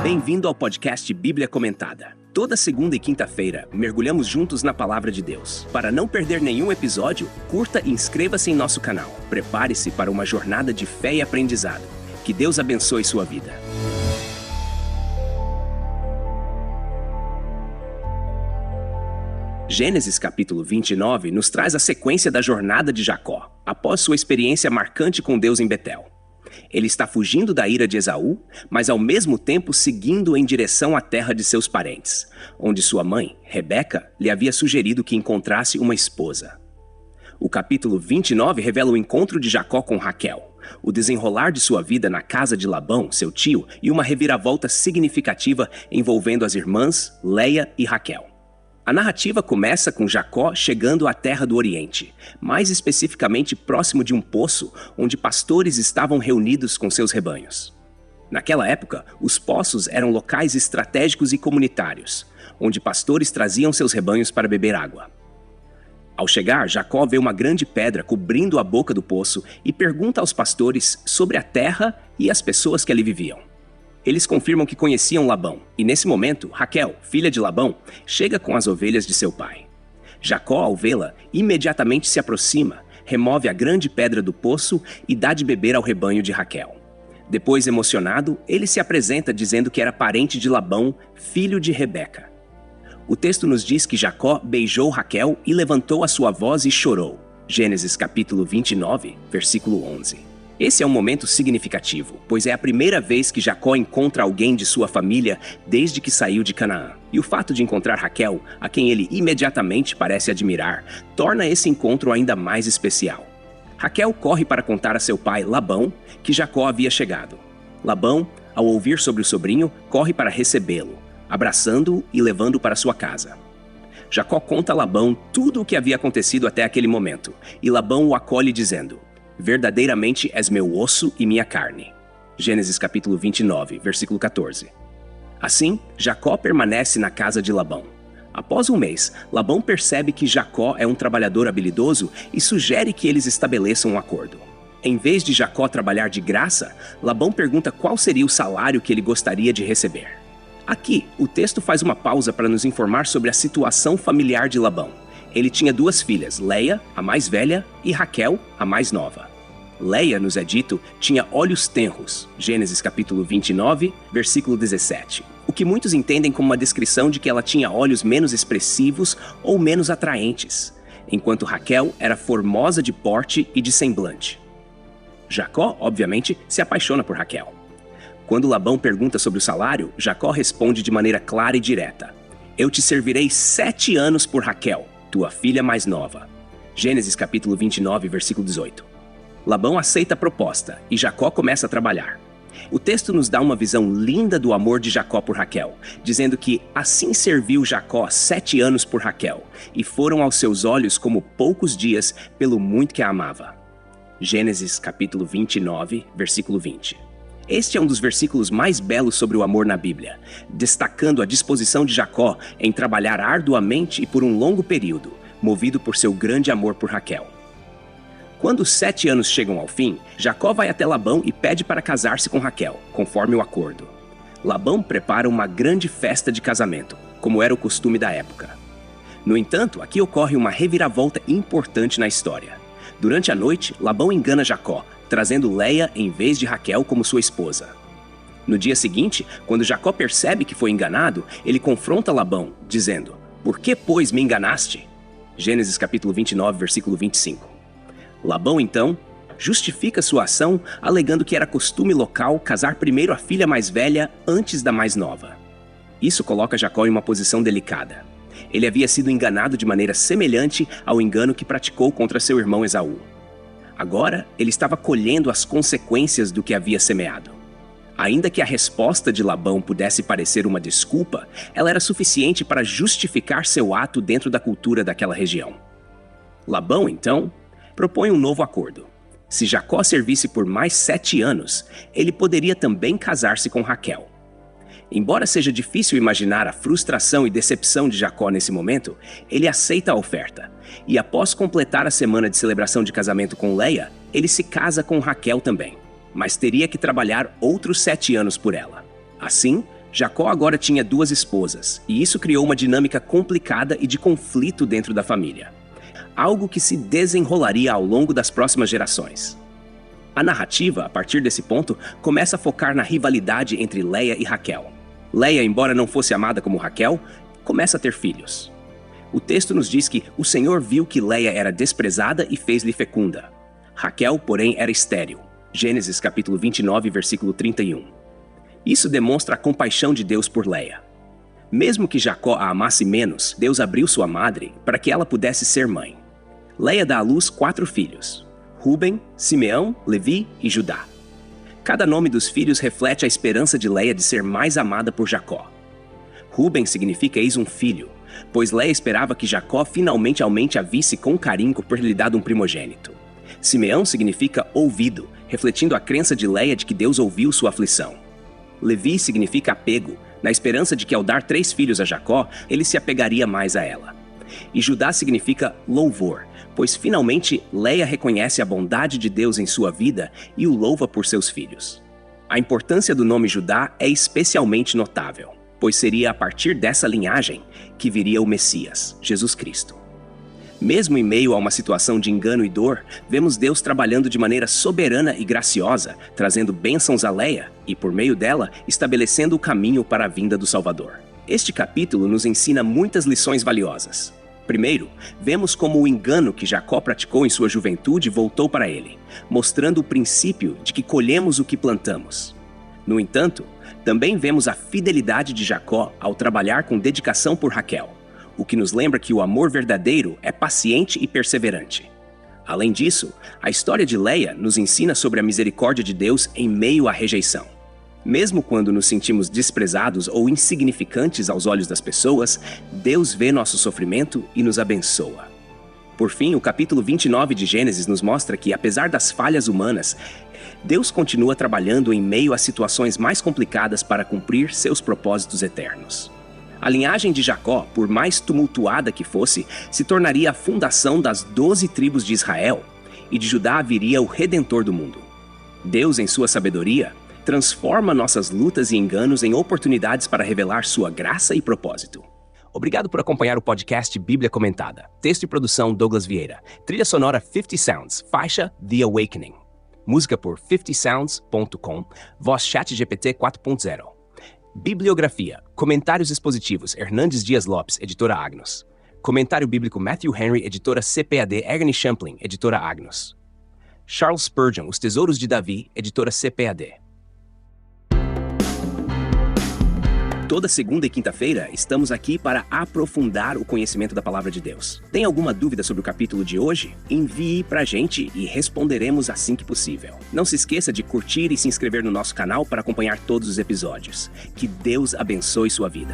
Bem-vindo ao podcast Bíblia Comentada. Toda segunda e quinta-feira, mergulhamos juntos na Palavra de Deus. Para não perder nenhum episódio, curta e inscreva-se em nosso canal. Prepare-se para uma jornada de fé e aprendizado. Que Deus abençoe sua vida. Gênesis capítulo 29 nos traz a sequência da jornada de Jacó, após sua experiência marcante com Deus em Betel. Ele está fugindo da ira de Esaú, mas ao mesmo tempo seguindo em direção à terra de seus parentes, onde sua mãe, Rebeca, lhe havia sugerido que encontrasse uma esposa. O capítulo 29 revela o encontro de Jacó com Raquel, o desenrolar de sua vida na casa de Labão, seu tio, e uma reviravolta significativa envolvendo as irmãs Leia e Raquel. A narrativa começa com Jacó chegando à terra do Oriente, mais especificamente próximo de um poço onde pastores estavam reunidos com seus rebanhos. Naquela época, os poços eram locais estratégicos e comunitários, onde pastores traziam seus rebanhos para beber água. Ao chegar, Jacó vê uma grande pedra cobrindo a boca do poço e pergunta aos pastores sobre a terra e as pessoas que ali viviam. Eles confirmam que conheciam Labão, e nesse momento, Raquel, filha de Labão, chega com as ovelhas de seu pai. Jacó, ao vê-la, imediatamente se aproxima, remove a grande pedra do poço e dá de beber ao rebanho de Raquel. Depois, emocionado, ele se apresenta dizendo que era parente de Labão, filho de Rebeca. O texto nos diz que Jacó beijou Raquel e levantou a sua voz e chorou. Gênesis capítulo 29, versículo 11. Esse é um momento significativo, pois é a primeira vez que Jacó encontra alguém de sua família desde que saiu de Canaã. E o fato de encontrar Raquel, a quem ele imediatamente parece admirar, torna esse encontro ainda mais especial. Raquel corre para contar a seu pai, Labão, que Jacó havia chegado. Labão, ao ouvir sobre o sobrinho, corre para recebê-lo, abraçando-o e levando-o para sua casa. Jacó conta a Labão tudo o que havia acontecido até aquele momento, e Labão o acolhe dizendo: verdadeiramente és meu osso e minha carne. Gênesis capítulo 29, versículo 14. Assim, Jacó permanece na casa de Labão. Após um mês, Labão percebe que Jacó é um trabalhador habilidoso e sugere que eles estabeleçam um acordo. Em vez de Jacó trabalhar de graça, Labão pergunta qual seria o salário que ele gostaria de receber. Aqui, o texto faz uma pausa para nos informar sobre a situação familiar de Labão. Ele tinha duas filhas, Leia, a mais velha, e Raquel, a mais nova. Leia, nos é dito, tinha olhos tenros, Gênesis capítulo 29, versículo 17, o que muitos entendem como uma descrição de que ela tinha olhos menos expressivos ou menos atraentes, enquanto Raquel era formosa de porte e de semblante. Jacó, obviamente, se apaixona por Raquel. Quando Labão pergunta sobre o salário, Jacó responde de maneira clara e direta: eu te servirei 7 anos por Raquel, tua filha mais nova. Gênesis capítulo 29, versículo 18. Labão aceita a proposta e Jacó começa a trabalhar. O texto nos dá uma visão linda do amor de Jacó por Raquel, dizendo que assim serviu Jacó 7 anos por Raquel, e foram aos seus olhos como poucos dias pelo muito que a amava. Gênesis capítulo 29, versículo 20. Este é um dos versículos mais belos sobre o amor na Bíblia, destacando a disposição de Jacó em trabalhar arduamente e por um longo período, movido por seu grande amor por Raquel. Quando os 7 anos chegam ao fim, Jacó vai até Labão e pede para casar-se com Raquel, conforme o acordo. Labão prepara uma grande festa de casamento, como era o costume da época. No entanto, aqui ocorre uma reviravolta importante na história. Durante a noite, Labão engana Jacó, trazendo Leia em vez de Raquel como sua esposa. No dia seguinte, quando Jacó percebe que foi enganado, ele confronta Labão, dizendo: por que, pois, me enganaste? Gênesis capítulo 29, versículo 25. Labão, então, justifica sua ação, alegando que era costume local casar primeiro a filha mais velha antes da mais nova. Isso coloca Jacó em uma posição delicada. Ele havia sido enganado de maneira semelhante ao engano que praticou contra seu irmão Esaú. Agora, ele estava colhendo as consequências do que havia semeado. Ainda que a resposta de Labão pudesse parecer uma desculpa, ela era suficiente para justificar seu ato dentro da cultura daquela região. Labão, então, propõe um novo acordo. Se Jacó servisse por mais 7 anos, ele poderia também casar-se com Raquel. Embora seja difícil imaginar a frustração e decepção de Jacó nesse momento, ele aceita a oferta. E após completar a semana de celebração de casamento com Leia, ele se casa com Raquel também, mas teria que trabalhar outros 7 anos por ela. Assim, Jacó agora tinha 2 esposas, e isso criou uma dinâmica complicada e de conflito dentro da família. Algo que se desenrolaria ao longo das próximas gerações. A narrativa, a partir desse ponto, começa a focar na rivalidade entre Leia e Raquel. Leia, embora não fosse amada como Raquel, começa a ter filhos. O texto nos diz que o Senhor viu que Leia era desprezada e fez-lhe fecunda. Raquel, porém, era estéril. Gênesis capítulo 29, versículo 31. Isso demonstra a compaixão de Deus por Leia. Mesmo que Jacó a amasse menos, Deus abriu sua madre para que ela pudesse ser mãe. Leia dá à luz 4 filhos: Ruben, Simeão, Levi e Judá. Cada nome dos filhos reflete a esperança de Leia de ser mais amada por Jacó. Ruben significa eis um filho, pois Leia esperava que Jacó finalmente a visse com carinho por lhe dado um primogênito. Simeão significa ouvido, refletindo a crença de Leia de que Deus ouviu sua aflição. Levi significa apego, na esperança de que ao dar 3 filhos a Jacó, ele se apegaria mais a ela. E Judá significa louvor, pois finalmente Leia reconhece a bondade de Deus em sua vida e o louva por seus filhos. A importância do nome Judá é especialmente notável, pois seria a partir dessa linhagem que viria o Messias, Jesus Cristo. Mesmo em meio a uma situação de engano e dor, vemos Deus trabalhando de maneira soberana e graciosa, trazendo bênçãos a Leia e, por meio dela, estabelecendo o caminho para a vinda do Salvador. Este capítulo nos ensina muitas lições valiosas. Primeiro, vemos como o engano que Jacó praticou em sua juventude voltou para ele, mostrando o princípio de que colhemos o que plantamos. No entanto, também vemos a fidelidade de Jacó ao trabalhar com dedicação por Raquel, o que nos lembra que o amor verdadeiro é paciente e perseverante. Além disso, a história de Leia nos ensina sobre a misericórdia de Deus em meio à rejeição. Mesmo quando nos sentimos desprezados ou insignificantes aos olhos das pessoas, Deus vê nosso sofrimento e nos abençoa. Por fim, o capítulo 29 de Gênesis nos mostra que, apesar das falhas humanas, Deus continua trabalhando em meio a situações mais complicadas para cumprir seus propósitos eternos. A linhagem de Jacó, por mais tumultuada que fosse, se tornaria a fundação das 12 tribos de Israel, e de Judá viria o Redentor do mundo. Deus, em sua sabedoria, transforma nossas lutas e enganos em oportunidades para revelar sua graça e propósito. Obrigado por acompanhar o podcast Bíblia Comentada. Texto e produção Douglas Vieira. Trilha sonora 50 Sounds, faixa The Awakening. Música por 50sounds.com, voz ChatGPT 4.0. Bibliografia. Comentários expositivos Hernandes Dias Lopes, editora Agnos. Comentário bíblico Matthew Henry, editora CPAD Ernie Champlin, editora Agnos. Charles Spurgeon, Os Tesouros de Davi, editora CPAD. Toda segunda e quinta-feira estamos aqui para aprofundar o conhecimento da Palavra de Deus. Tem alguma dúvida sobre o capítulo de hoje? Envie pra gente e responderemos assim que possível. Não se esqueça de curtir e se inscrever no nosso canal para acompanhar todos os episódios. Que Deus abençoe sua vida.